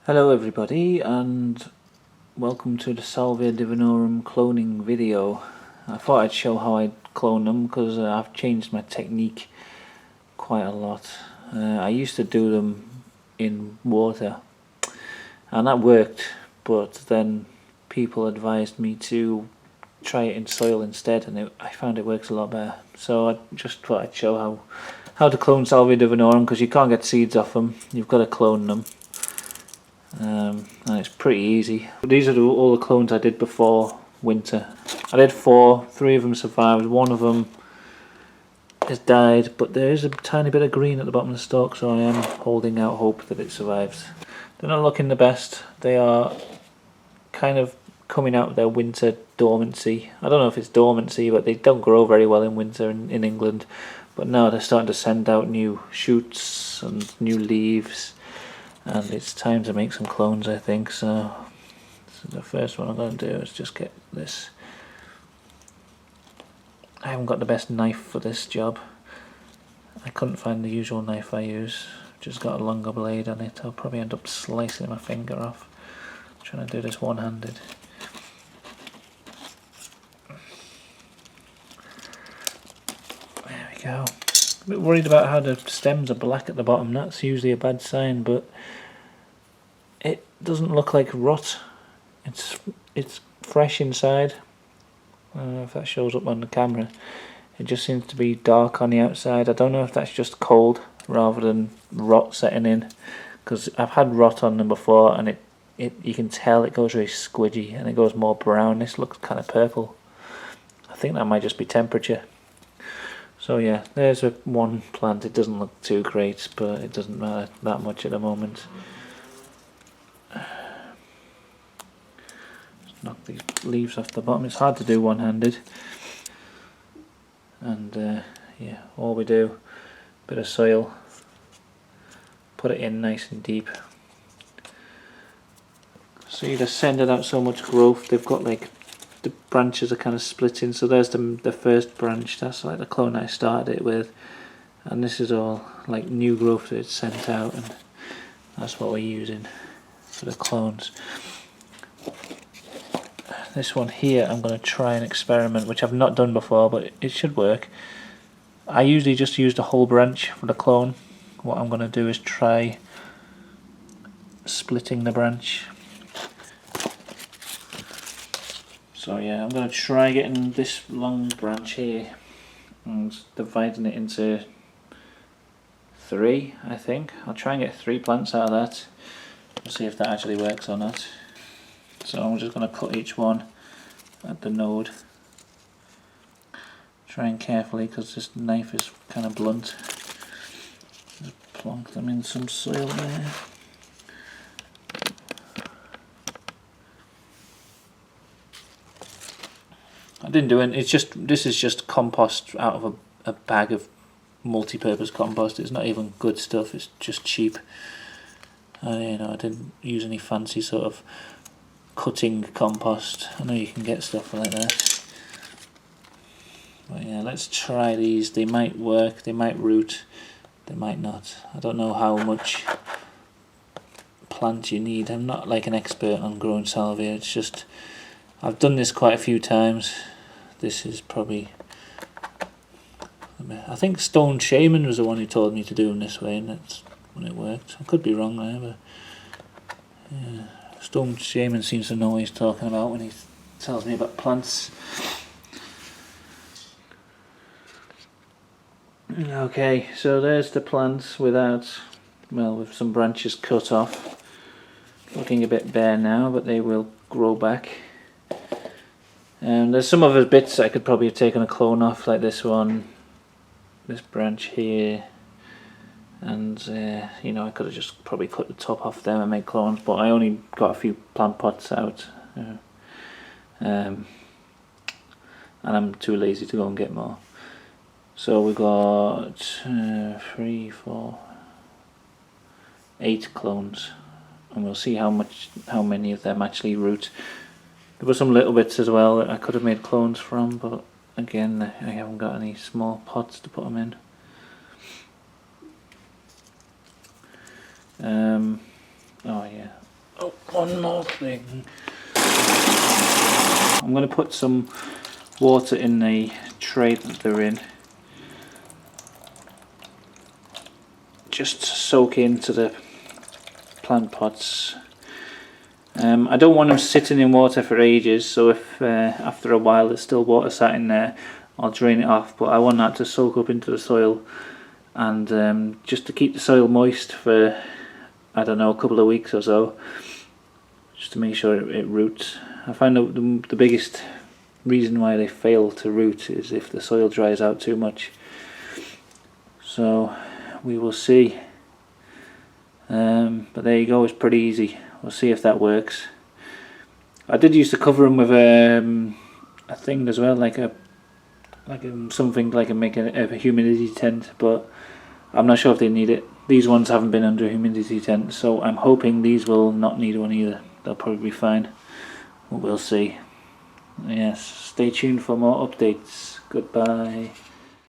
Hello everybody, and welcome to the Salvia Divinorum cloning video. I thought I'd show how I clone them because I've changed my technique quite a lot. I used to do them in water and that worked, but then people advised me to try it in soil instead, and I found it works a lot better. So I just thought I'd show how to clone Salvia Divinorum, because you can't get seeds off them, you've got to clone them. And it's pretty easy. These are all the clones I did before winter. I did 4, 3 of them survived, 1 of them has died, but there is a tiny bit of green at the bottom of the stalk, so I am holding out hope that it survives. They're not looking the best. They are kind of coming out of their winter dormancy. I don't know if it's dormancy, but they don't grow very well in winter in England. But now they're starting to send out new shoots and new leaves. And it's time to make some clones, I think. So the first one I'm going to do is just get this. I haven't got the best knife for this job. I couldn't find the usual knife I use. Just got a longer blade on it. I'll probably end up slicing my finger off. I'm trying to do this one-handed. There we go. A bit worried about how the stems are black at the bottom. That's usually a bad sign, but it doesn't look like rot. It's fresh inside. I don't know if that shows up on the camera. It just seems to be dark on the outside. I don't know if that's just cold rather than rot setting in, because I've had rot on them before, and you can tell it goes really squidgy and it goes more brown. This looks kind of purple. I think that might just be temperature. So yeah, there's one plant. It doesn't look too great, but it doesn't matter that much at the moment. Just knock these leaves off the bottom. It's hard to do one-handed. And yeah, all we do, bit of soil, put it in nice and deep. See, they're sending out so much growth. They've got like, the branches are kind of splitting. So there's the first branch. That's like the clone I started it with, and this is all like new growth that it's sent out, and that's what we're using for the clones. This one here, I'm going to try an experiment which I've not done before, but it should work. I usually just use the whole branch for the clone. What I'm going to do is try splitting the branch. So yeah, I'm going to try getting this long branch here and dividing it into 3, I think. I'll try and get 3 plants out of that. We'll see if that actually works or not. So I'm just going to cut each one at the node. Trying carefully because this knife is kind of blunt. Just plonk them in some soil there. I didn't do it. This is just compost out of a bag of multi-purpose compost. It's not even good stuff. It's just cheap. You know, I didn't use any fancy sort of cutting compost. I know you can get stuff like that. But yeah, let's try these. They might work. They might root. They might not. I don't know how much plant you need. I'm not like an expert on growing salvia. It's just, I've done this quite a few times. This is probably, I think Stone Shaman was the one who told me to do them this way, and that's when it worked. I could be wrong there, but yeah. Stone Shaman seems to know what he's talking about when he tells me about plants. Okay, so there's the plants without, well, with some branches cut off. Looking a bit bare now, but they will grow back. There's some other bits I could probably have taken a clone off, like this one, this branch here, and you know, I could have just probably cut the top off them and made clones, but I only got a few plant pots out, and I'm too lazy to go and get more. So we got 3, 4, 8 clones, and we'll see how many of them actually root. There were some little bits as well that I could have made clones from, but again, I haven't got any small pots to put them in. Oh yeah, one more thing. I'm going to put some water in the tray that they're in, just to soak into the plant pots. I don't want them sitting in water for ages, so if after a while there's still water sat in there, I'll drain it off, but I want that to soak up into the soil, and just to keep the soil moist for, I don't know, a couple of weeks or so, just to make sure it roots. I find that the biggest reason why they fail to root is if the soil dries out too much. So we will see. But there you go, it's pretty easy. We'll see if that works. I did used to cover them with a thing as well, something like a humidity tent, but I'm not sure if they need it. These ones haven't been under a humidity tent, so I'm hoping these will not need one either. They'll probably be fine. But we'll see. Yes, stay tuned for more updates. Goodbye.